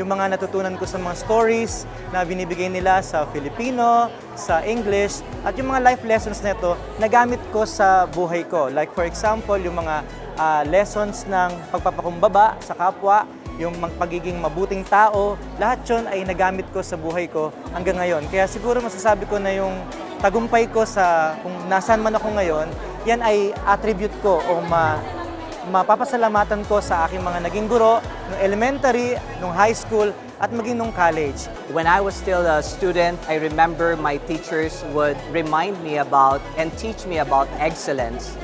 yung mga natutunan ko sa mga stories na binibigay nila sa Filipino, sa English, at yung mga life lessons na ito, nagamit ko sa buhay ko. Like for example, yung mga lessons ng pagpapakumbaba sa kapwa, yung pagiging mabuting tao, lahat yun ay nagamit ko sa buhay ko hanggang ngayon. Kaya siguro masasabi ko na yung tagumpay ko sa kung nasaan man ako ngayon, yan ay attribute ko o mapapasalamatan ko sa aking mga naging guro nung elementary, nung high school, at maging nung college. When I was still a student, I remember my teachers would remind me about and teach me about excellence.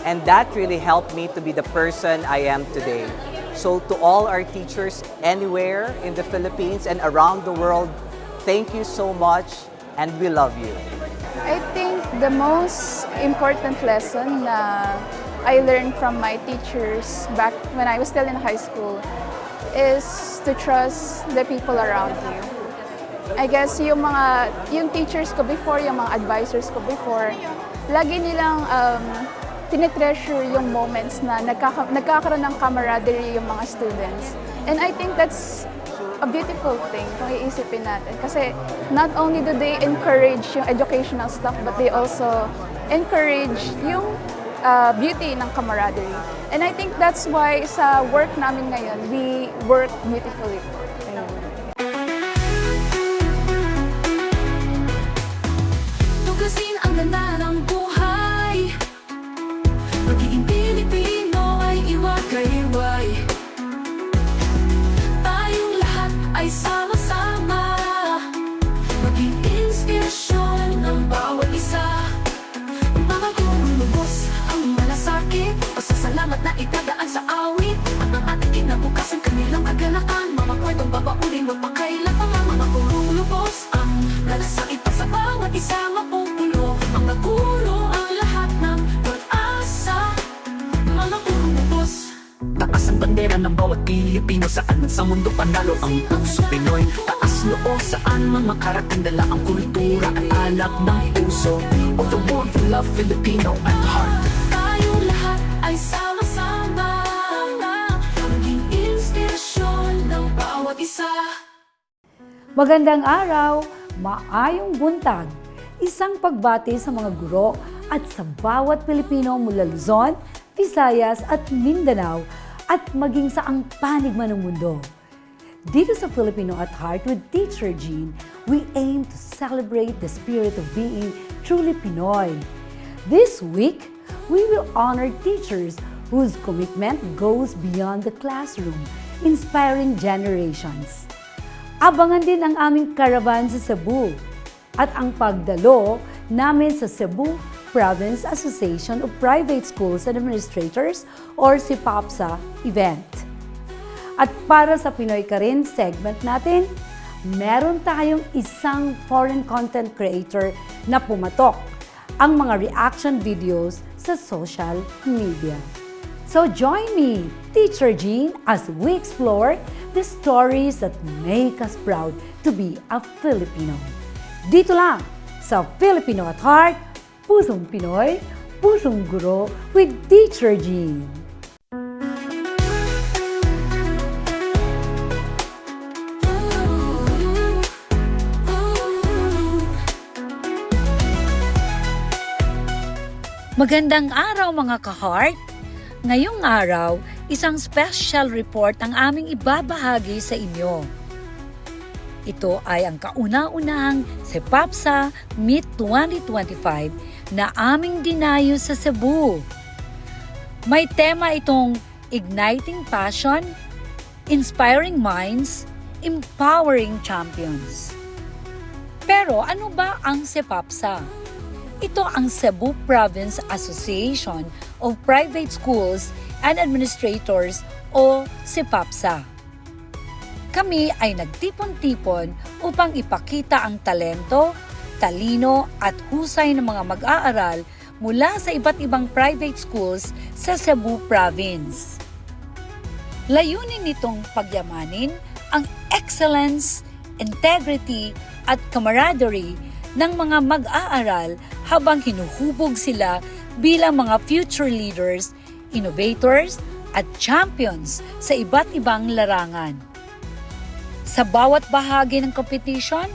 And that really helped me to be the person I am today. So to all our teachers anywhere in the Philippines and around the world, thank you so much and we love you. I think the most important lesson na I learned from my teachers back when I was still in high school is to trust the people around you. I guess yung teachers ko before, yung mga advisors ko before, lagi nilang tinitreasure yung moments na nagkakaroon ng camaraderie yung mga students. And I think that's a beautiful thing kung iisipin natin. Kasi not only do they encourage yung educational stuff, but they also encourage yung beauty ng camaraderie. And I think that's why sa work namin ngayon, we work beautifully. Tugasin ang ganda ng buhay. Magiging Pilipino ay iwagayway. Tayong lahat ay sama-sama. Maging inspirasyon ng bawat isa. Mga gurong lubos ang malasakit. Pasasalamat na itadaan sa awit. At ang ating kinabukasan kanilang kagalakan. Mga kwentong babaunin mapakailan pa nga. Mga gurong lubos ang malasakit pa sa bawat isa. Mapupulo ang naguro ang lahat ng pag-asa. Mga gurong lubos. Taas ang bandera ng bawat Pilipino. Saan man sa mundo panalo ang puso Pinoy. Taas noo saan man makarating. Dala ang kultura at alak ng puso. Of the world we love Filipino at heart. Tayong lahat ay sama-sama. Maging inspirasyon ng bawat isa. Magandang araw, maayong buntag, isang pagbati sa mga guro at sa bawat Pilipino mula Luzon, Visayas at Mindanao at maging sa ang panig man ng mundo. Dito sa Filipino at Heart with Teacher Jean, we aim to celebrate the spirit of being truly Pinoy. This week, we will honor teachers whose commitment goes beyond the classroom, inspiring generations. Abangan din ang aming caravan sa Cebu at ang pagdalo namin sa Cebu Province Association of Private Schools and Administrators or CPAPSA event. At para sa Pinoy Ka Rin segment natin, meron tayong isang foreign content creator na pumatok ang mga reaction videos sa social media. So join me, Teacher Jean, as we explore the stories that make us proud to be a Filipino. Dito lang sa Filipino at Heart, Pusong Pinoy, Pusong Guro with Teacher Jean. Magandang araw mga ka-heart! Ngayong araw, isang special report ang aming ibabahagi sa inyo. Ito ay ang kauna-unahang CPAPSA Meet 2025 na aming dinayo sa Cebu. May tema itong Igniting Passion, Inspiring Minds, Empowering Champions. Pero ano ba ang CPAPSA? Ito ang Cebu Province Association of Private Schools and Administrators o CPAPSA. Kami ay nagtipon-tipon upang ipakita ang talento, talino at husay ng mga mag-aaral mula sa iba't ibang private schools sa Cebu Province. Layunin nitong pagyamanin ang excellence, integrity at camaraderie ng mga mag-aaral habang hinuhubog sila bilang mga future leaders, innovators at champions sa iba't ibang larangan. Sa bawat bahagi ng competition,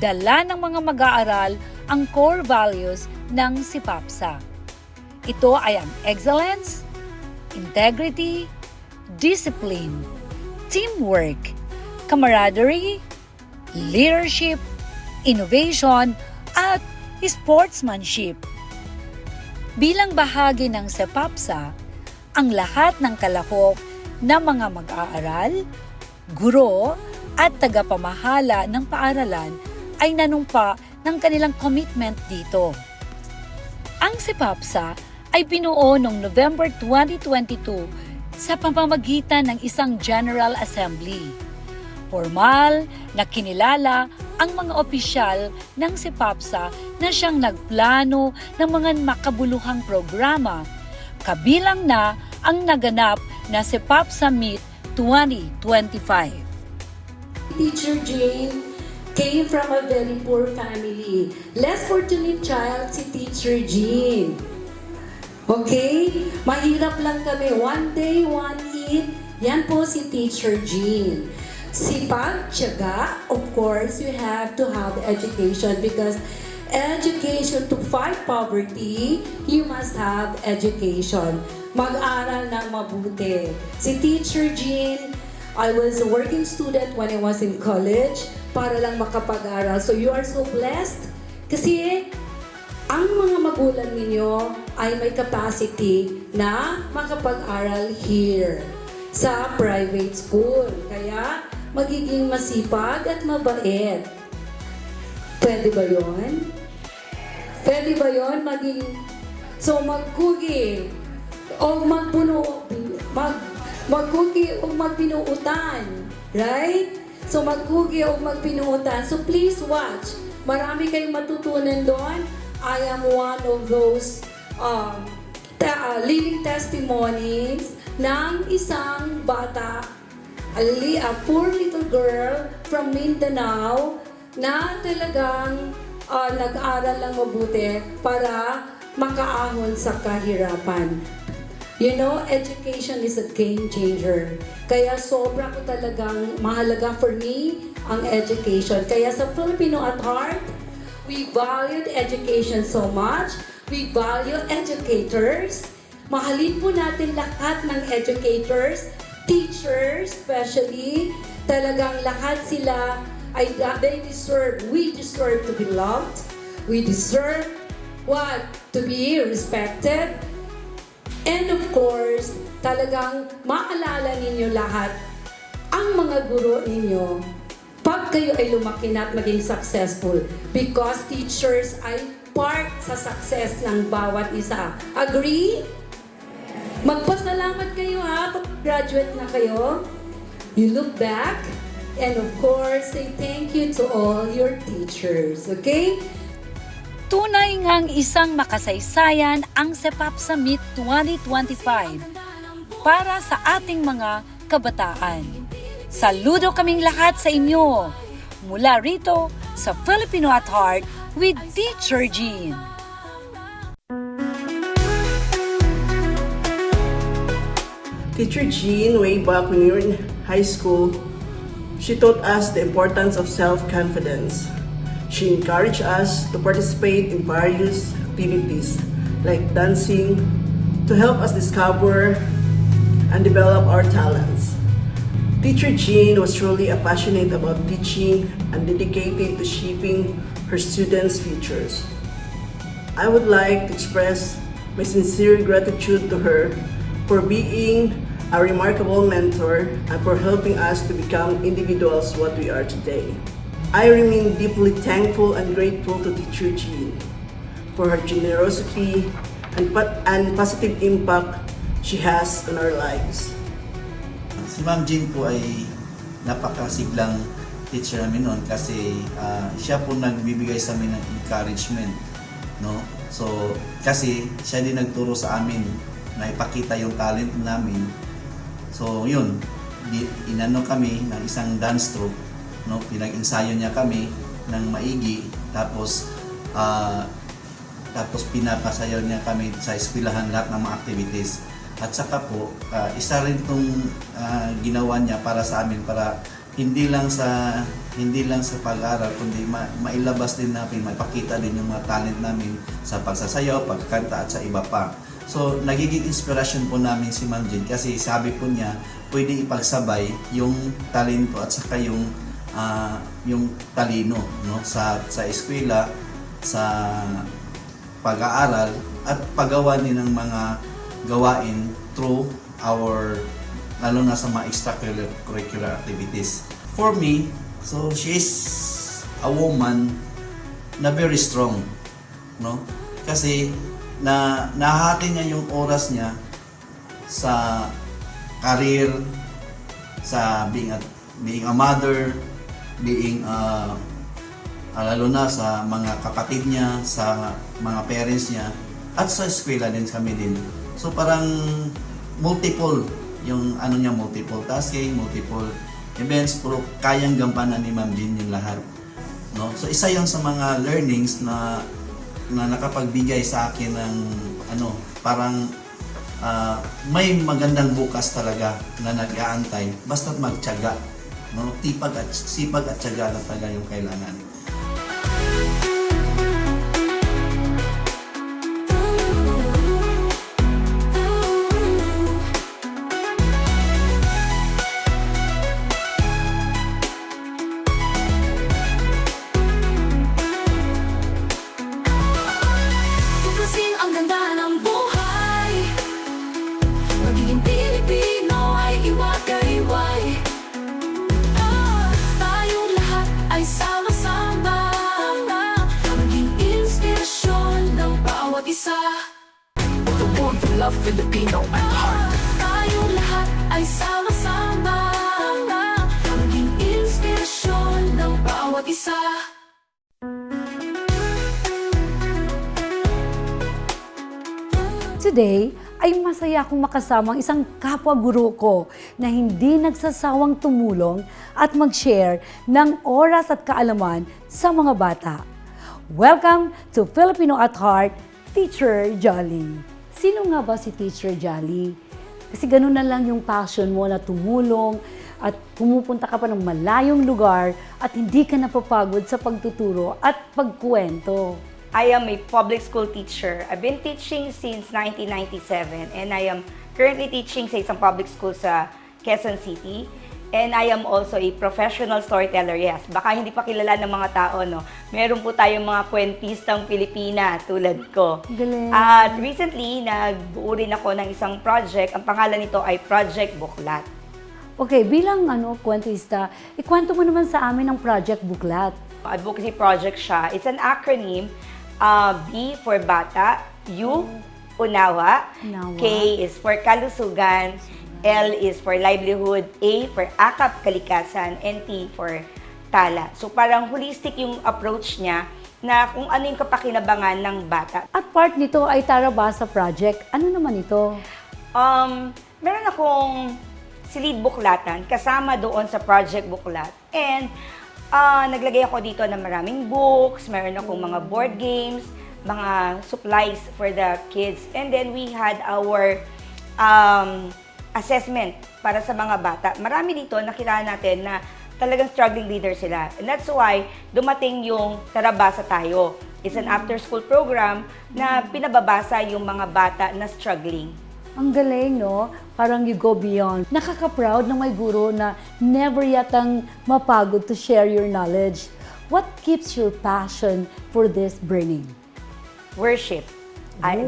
dala ng mga mag-aaral ang core values ng SIPAPSA. Ito ay ang excellence, integrity, discipline, teamwork, camaraderie, leadership, innovation, at sportsmanship. Bilang bahagi ng SIPAPSA, ang lahat ng kalahok na mga mag-aaral, guro, at tagapamahala ng paaralan ay nanumpa ng kanilang commitment dito. Ang SIPAPSA ay binuo noong November 2022 sa pamamagitan ng isang General Assembly. Formal na kinilala ang mga opisyal ng SIPAPSA na siyang nagplano ng mga makabuluhang programa, kabilang na ang naganap na SIPAPSA Meet 2025. Teacher Jane came from a very poor family. Less fortunate child si Teacher Jean. Okay? Mahirap lang kami. One day, one eat. Yan po si Teacher Jean. Sipag, tiyaga, of course, you have to have education because education to fight poverty, you must have education. Mag-aral ng mabuti. Si Teacher Jean, I was a working student when I was in college para lang makapag-aral. So you are so blessed kasi ang mga magulang ninyo ay may capacity na makapag-aral here sa private school. Kaya magiging masipag at mabait. Pwede ba yun? Pwede ba yun? So magkugi o magkugi o magpinuutan. Right? So magkugi o magpinuutan. So please watch. Marami kayong matutunan doon. I am one of those living testimonies ng isang bata, a poor little girl from Mindanao na talagang nag-aral lang mabuti para makaahon sa kahirapan. You know, education is a game changer. Kaya sobra ko talagang mahalaga for me ang education. Kaya sa Filipino at Heart, we valued education so much. We value educators. Mahalin po natin lahat ng educators, teachers especially. Talagang lahat sila ay we deserve to be loved. We deserve what? To be respected. And of course, talagang maalala ninyo lahat ang mga guro ninyo pag kayo ay lumaki na at maging successful because teachers ay part sa success ng bawat isa. Agree? Magpasalamat kayo ha pag graduate na kayo. You look back and of course say thank you to all your teachers. Okay? Tunay ngang isang makasaysayan ang SIPAPSA Meet 2025 para sa ating mga kabataan. Saludo kaming lahat sa inyo mula rito sa Filipino at Heart with Teacher Jean. Teacher Jean, way back when we were in high school, she taught us the importance of self-confidence. She encouraged us to participate in various activities like dancing to help us discover and develop our talents. Teacher Jean was truly passionate about teaching and dedicated to shaping her students' futures. I would like to express my sincere gratitude to her for being a remarkable mentor and for helping us to become individuals what we are today. I remain deeply thankful and grateful to Teacher Jean for her generosity and positive impact she has on our lives. Si Ma'am Jean po ay napakasiglang teacher namin noon kasi siya po nagbibigay sa amin ng encouragement, no? So kasi siya din nagturo sa amin na ipakita yung talent namin. So yun, inano kami ng isang dance troupe, no? Pinag-ensayo niya kami ng maigi, tapos pinapasayaw niya kami sa eskwelahan lahat ng mga activities. At saka po, isa rin itong ginawa niya para sa amin para hindi lang sa pag-aaral, kundi mailabas din namin, maipakita din yung mga talent namin sa pagsasayaw, pagkanta at sa iba pa. So, nagiging inspirasyon po namin si Ma'am Jean kasi sabi po niya, pwede ipagsabay yung talento at saka yung talino, no? Sa eskwela, sa pag-aaral at paggawa din ng mga gawain through our, lalo na sa mga extracurricular activities. For me, so she's a woman na very strong, no? Kasi nahati niya yung oras niya sa career, sa being a mother, being lalo na sa mga kapatid niya, sa mga parents niya, at sa eskwela din kami din. So parang multiple yung multiple tasking, multiple events, pero kayang gampanan ni Ma'am Jean yung lahat. No? So isa yung sa mga learnings na nakapagbigay sa akin ng parang may magandang bukas talaga na nag-aantay basta't magtiyaga. No? Sipag at tiyaga na talaga yung kailangan. Tuklasin ang ganda ng buhay. Magiging Pilipino ay iwagayway. Tayong lahat ay sama-sama. Maging inspirasyon ng bawat isa. The one who love Filipino at heart. Tayong lahat ay sama-sama. Maging inspirasyon ng bawat isa. Today, ay masaya akong makasama ang isang kapwa-guro ko na hindi nagsasawang tumulong at mag-share ng oras at kaalaman sa mga bata. Welcome to Filipino at Heart, Teacher Jolly. Sino nga ba si Teacher Jolly? Kasi ganun na lang yung passion mo na tumulong at pumupunta ka pa ng malayong lugar at hindi ka napapagod sa pagtuturo at pagkuwento. I am a public school teacher. I've been teaching since 1997 and I am currently teaching sa isang public school sa Quezon City. And I am also a professional storyteller, yes. Baka hindi pa kilala ng mga tao, no? Meron po tayong mga kwentistang Pilipina tulad ko. Galing. At recently, nagbuo rin ako ng isang project. Ang pangalan nito ay Project Buklat. Okay, bilang kwentista, ikwento mo naman sa amin ang Project Buklat. Advocacy project siya. It's an acronym. B for bata, U, unawa, Unawa. K is for kalusugan, L is for livelihood, A for akap, kalikasan, and T for tala. So parang holistic yung approach niya na kung ano yung kapakinabangan ng bata. At part nito ay Tarabasa Project. Ano naman ito? Meron akong silid buklatan kasama doon sa Project Buklat. And naglagay ako dito ng maraming books, meron akong mga board games, mga supplies for the kids. And then we had our assessment para sa mga bata. Marami dito nakilala natin na talagang struggling leader sila. And that's why dumating yung Tarabasa Tayo. It's an after-school program na pinababasa yung mga bata na struggling. Ang galing, no? Parang you go beyond. Nakaka-proud na may guro na never yatang mapagod to share your knowledge. What keeps your passion for this burning? Worship.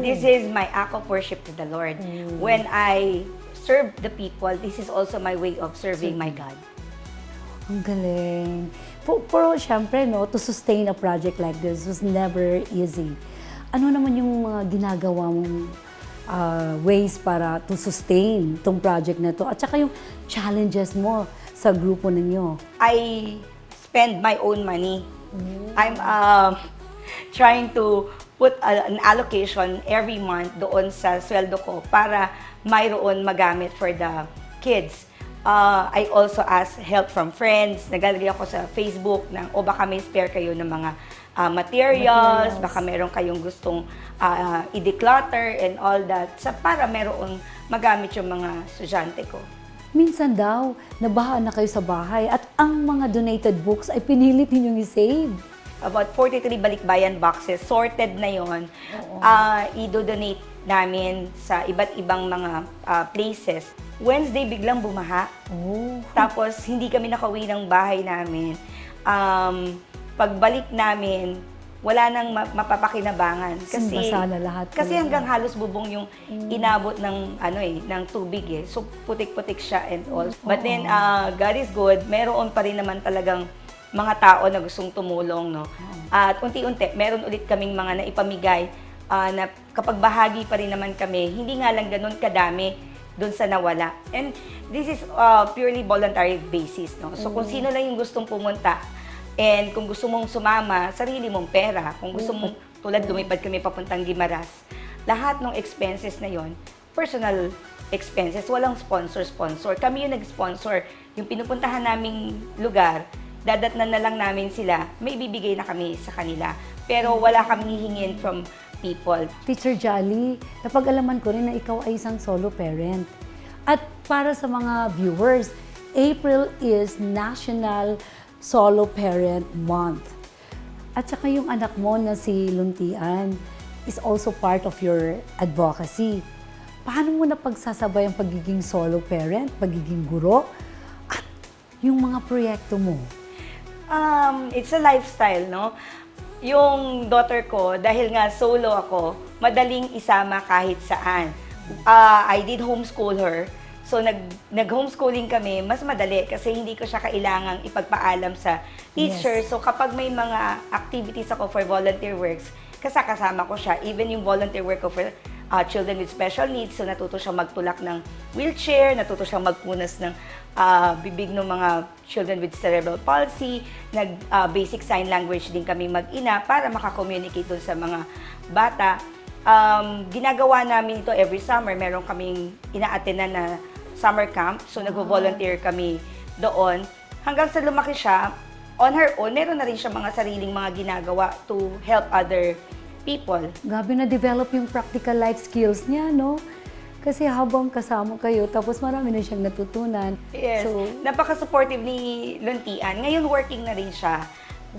This is my act of worship to the Lord. When I serve the people, this is also my way of serving my God. Ang galing. Pero syempre, no, to sustain a project like this was never easy. Ano naman yung mga ginagawa mong ways para to sustain tong project na to? At saka yung challenges mo sa grupo ninyo? I spend my own money. I'm trying to put an allocation every month doon sa sweldo ko para mayroon magamit for the kids. I also ask help from friends. Nagalagay ako sa Facebook ng, baka may spare kayo ng mga materials, baka meron kayong gustong i-declutter and all that, para meron magamit yung mga estudyante ko. Minsan daw, nabahaan na kayo sa bahay at ang mga donated books ay pinilit ninyong i-save. About 43 balikbayan boxes, sorted na yon. I-donate namin sa iba't ibang mga places. Wednesday, biglang bumaha. Tapos, hindi kami nakauwi ng bahay namin. Pagbalik namin, wala nang mapapakinabangan. Basa na lahat. Kasi hanggang halos bubong yung inabot ng ng tubig eh. So putik-putik siya and all. But then God is good. Meron pa rin naman talagang mga tao na gustong tumulong, no. At unti-unti meron ulit kaming mga naipamigay na kapag bahagi pa rin naman kami, hindi nga lang ganoon kadami doon sa nawala. And this is purely voluntary basis, no. So kung sino lang yung gustong pumunta, and kung gusto mong sumama, sarili mong pera. Kung gusto mong, tulad lumipad kami papuntang Guimaras, lahat ng expenses na yon, personal expenses, walang sponsor. Kami yung nag-sponsor. Yung pinupuntahan naming lugar, dadatnan na lang namin sila, may bibigay na kami sa kanila. Pero wala kaming hihingin from people. Teacher Jolly, napag-alaman ko rin na ikaw ay isang solo parent. At para sa mga viewers, April is National Solo Parent Month. At saka yung anak mo na si Luntian is also part of your advocacy. Paano mo na pagsasabay ang pagiging solo parent, pagiging guro, at yung mga proyekto mo? It's a lifestyle, no? Yung daughter ko, dahil nga solo ako, madaling isama kahit saan. I did homeschool her. So, nag-homeschooling kami, mas madali kasi hindi ko siya kailangang ipagpaalam sa teacher. Yes. So, kapag may mga activities ako for volunteer works, kasama ko siya. Even yung volunteer work ko for children with special needs, so natuto siya magtulak ng wheelchair, natuto siya magpunas ng bibig ng mga children with cerebral palsy, nag-basic sign language din kami mag-ina para makakommunicate dun sa mga bata. Ginagawa namin ito every summer. Meron kaming ina-attenan na summer camp. So, nag-volunteer kami doon. Hanggang sa lumaki siya, on her own, meron na rin siya mga sariling mga ginagawa to help other people. Grabe na-develop yung practical life skills niya, no? Kasi habang kasama kayo, tapos marami na siyang natutunan. Yes. So, napaka-supportive ni Luntian. Ngayon, working na rin siya.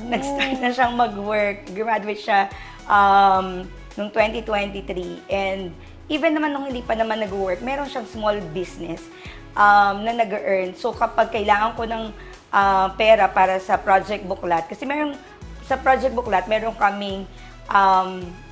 Nag-start na siyang mag-work. Graduate siya noong 2023. And even naman nung hindi pa naman nag-work, meron siyang small business na nag-earn. So kapag kailangan ko ng pera para sa Project Buklat, kasi sa Project Buklat, meron kaming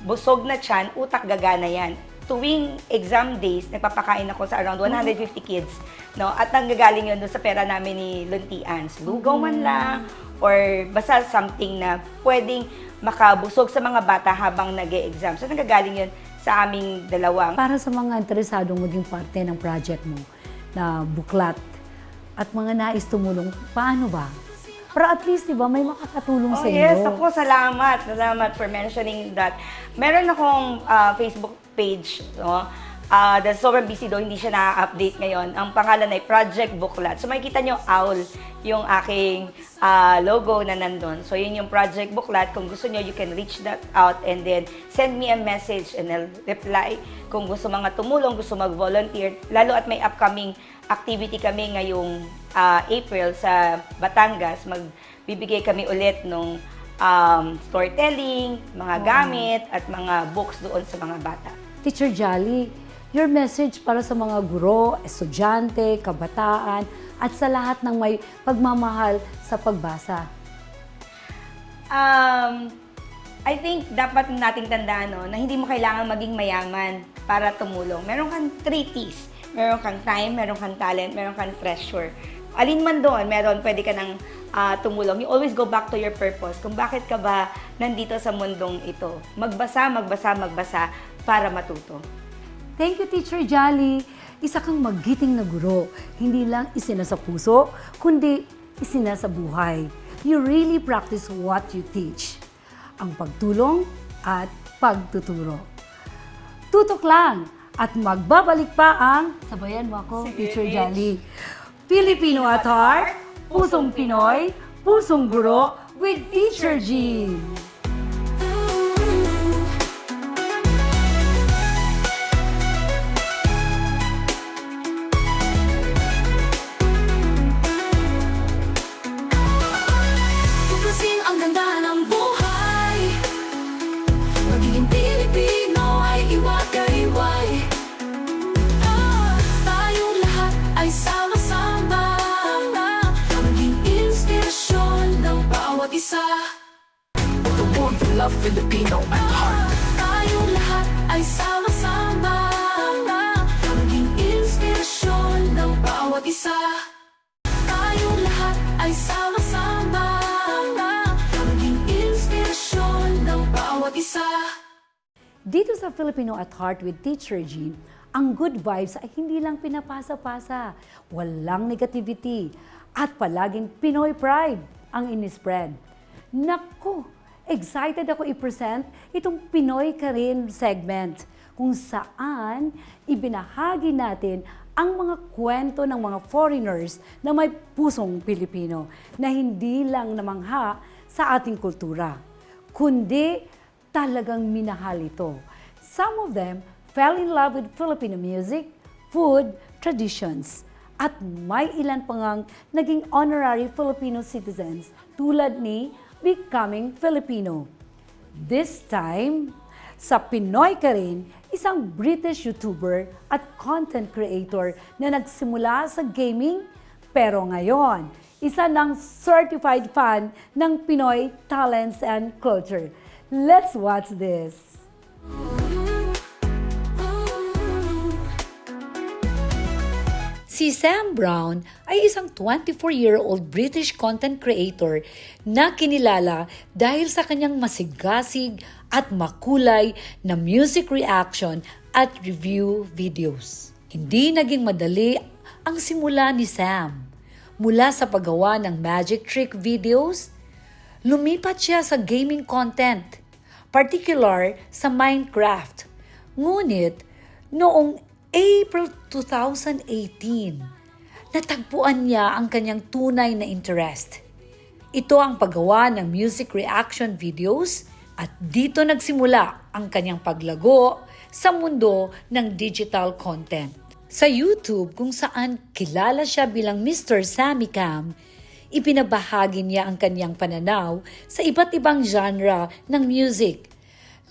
busog na tiyan, utak gagana yan. Tuwing exam days, nagpapakain ako sa around 150 kids. No? At nanggagaling yun doon sa pera namin ni Luntian. Lugaw man lang, or basta something na pwedeng makabusog sa mga bata habang nag-e-exam. So nanggagaling yun sa aming dalawa. Para sa mga interesadong maging parte ng project mo na buklat at mga nais tumulong, paano ba? Para at least, di ba, may makakatulong sa inyo. Yes, ako, salamat. Salamat for mentioning that. Meron akong Facebook page, no? Dahil sobrang busy doon, hindi siya na-update ngayon. Ang pangalan ay Project Buklat. So makikita nyo, owl, yung aking logo na nandun. So yun yung Project Buklat. Kung gusto nyo, you can reach that out and then send me a message and I'll reply. Kung gusto mga tumulong, gusto mag-volunteer, lalo at may upcoming activity kami ngayong April sa Batangas. Magbibigay kami ulit ng storytelling, mga gamit, at mga books doon sa mga bata. Teacher Jolly, your message para sa mga guro, estudyante, kabataan, at sa lahat ng may pagmamahal sa pagbasa? I think dapat nating tandaan na hindi mo kailangan maging mayaman para tumulong. Meron kang 3 T's. Meron kang time, meron kang talent, meron kang treasure. Alin man doon, pwede ka nang tumulong. You always go back to your purpose. Kung bakit ka ba nandito sa mundong ito. Magbasa, magbasa, magbasa para matuto. Thank you, Teacher Jolly. Isa kang magiting na guro. Hindi lang isinasa puso, kundi isinasa buhay. You really practice what you teach. Ang pagtulong at pagtuturo. Tutok lang at magbabalik pa ang, sabayan mo ako, Teacher Jolly. Filipino at heart, pusong Pinoy, pusong guro with Teacher Jean. love Filipino at heart. Tayong lahat ay sama-sama, maging inspirasyon ng bawat isa. Tayong lahat ay sama-sama, maging inspirasyon ng bawat isa. Dito sa Filipino at Heart with Teacher Jean, ang good vibes ay hindi lang pinapasa-pasa, walang negativity, at palaging Pinoy pride ang inispread. Naku, excited ako i-present itong Pinoy ka rin segment kung saan ibinahagi natin ang mga kwento ng mga foreigners na may pusong Pilipino na hindi lang namangha sa ating kultura, kundi talagang minahal ito. Some of them fell in love with Filipino music, food, traditions, at may ilan pa ngang naging honorary Filipino citizens tulad ni Becoming Filipino. This time, sa Pinoy ka rin, isang British YouTuber at content creator na nagsimula sa gaming, pero ngayon, isa ng certified fan ng Pinoy talents and culture. Let's watch this. Si Sam Brown ay isang 24-year-old British content creator na kinilala dahil sa kanyang masigasig at makulay na music reaction at review videos. Hindi naging madali ang simula ni Sam. Mula sa paggawa ng magic trick videos, lumipat siya sa gaming content, particular sa Minecraft. Ngunit, noong April 2018, natagpuan niya ang kanyang tunay na interest. Ito ang paggawa ng music reaction videos at dito nagsimula ang kanyang paglago sa mundo ng digital content. Sa YouTube kung saan kilala siya bilang Mr. Sammy Cam, ipinabahagi niya ang kanyang pananaw sa iba't ibang genre ng music.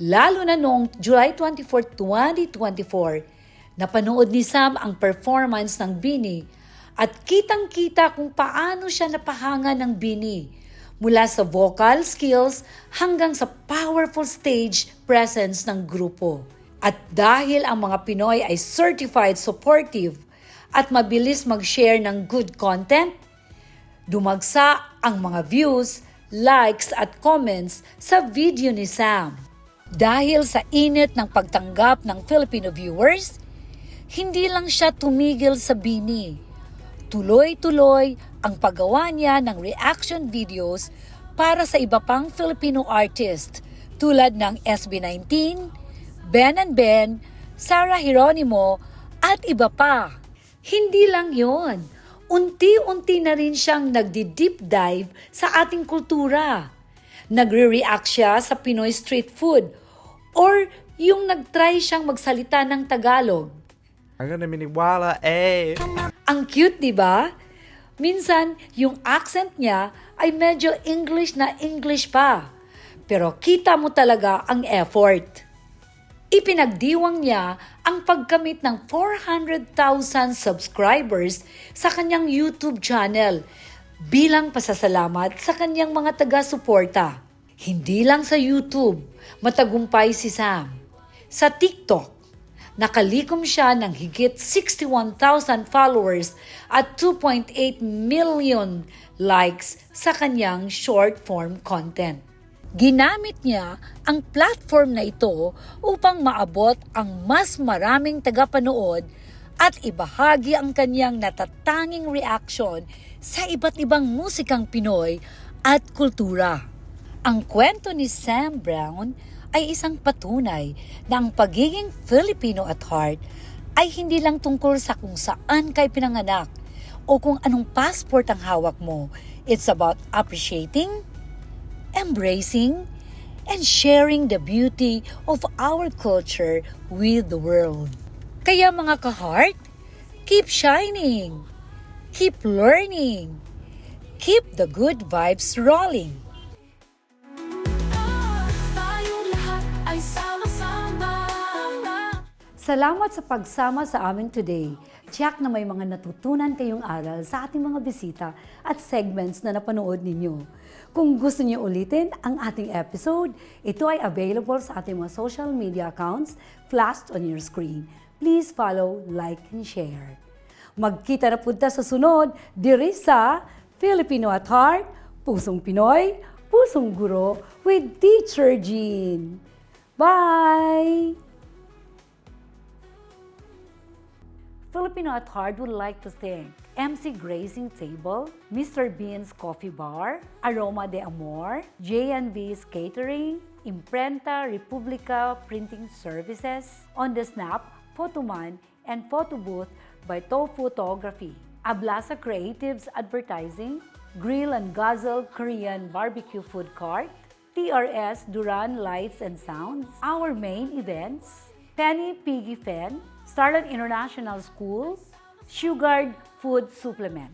Lalo na noong July 24, 2024, napanood ni Sam ang performance ng BINI at kitang-kita kung paano siya napahanga ng BINI mula sa vocal skills hanggang sa powerful stage presence ng grupo. At dahil ang mga Pinoy ay certified supportive at mabilis mag-share ng good content, dumagsa ang mga views, likes at comments sa video ni Sam. Dahil sa init ng pagtanggap ng Filipino viewers, hindi lang siya tumigil sa BINI. Tuloy-tuloy ang paggawa niya ng reaction videos para sa iba pang Filipino artist tulad ng SB19, Ben and Ben, Sarah Geronimo at iba pa. Hindi lang yon. Unti-unti na rin siyang nagdi-deep dive sa ating kultura. Nagre-react siya sa Pinoy street food or yung nagtry siyang magsalita ng Tagalog. Ang ganda miniwala Ang cute, di ba? Minsan, yung accent niya ay medyo English na English pa. Pero kita mo talaga ang effort. Ipinagdiwang niya ang pagkamit ng 400,000 subscribers sa kanyang YouTube channel bilang pasasalamat sa kanyang mga taga-suporta. Hindi lang sa YouTube, matagumpay si Sam. Sa TikTok, nakalikom siya ng higit 61,000 followers at 2.8 million likes sa kanyang short-form content. Ginamit niya ang platform na ito upang maabot ang mas maraming tagapanood at ibahagi ang kanyang natatanging reaction sa iba't ibang musikang Pinoy at kultura. Ang kwento ni Sam Brown ay isang patunay na ang pagiging Filipino at heart ay hindi lang tungkol sa kung saan kay pinanganak o kung anong passport ang hawak mo. It's about appreciating, embracing, and sharing the beauty of our culture with the world. Kaya mga ka-heart, keep shining, keep learning, keep the good vibes rolling. Salamat sa pagsama sa amin today. Tiyak na may mga natutunan kayong aral sa ating mga bisita at segments na napanood ninyo. Kung gusto niyo ulitin ang ating episode, ito ay available sa ating mga social media accounts flashed on your screen. Please follow, like, and share. Magkita na punta sa sunod, diri sa Filipino at Heart, Pusong Pinoy, Pusong Guro with Teacher Jean. Bye! Filipino at Heart would like to thank MC Grazing Table, Mr. Bean's Coffee Bar, Aroma de Amor, J&V's Catering, Imprenta Republica Printing Services, On the Snap, Photoman, and Photo Booth by Photography, Ablasa Creatives Advertising, Grill and Guzzle Korean Barbecue Food Cart, TRS Duran Lights and Sounds, our main events, Penny Piggy Fen, Starlight International School, Sugard Food Supplement.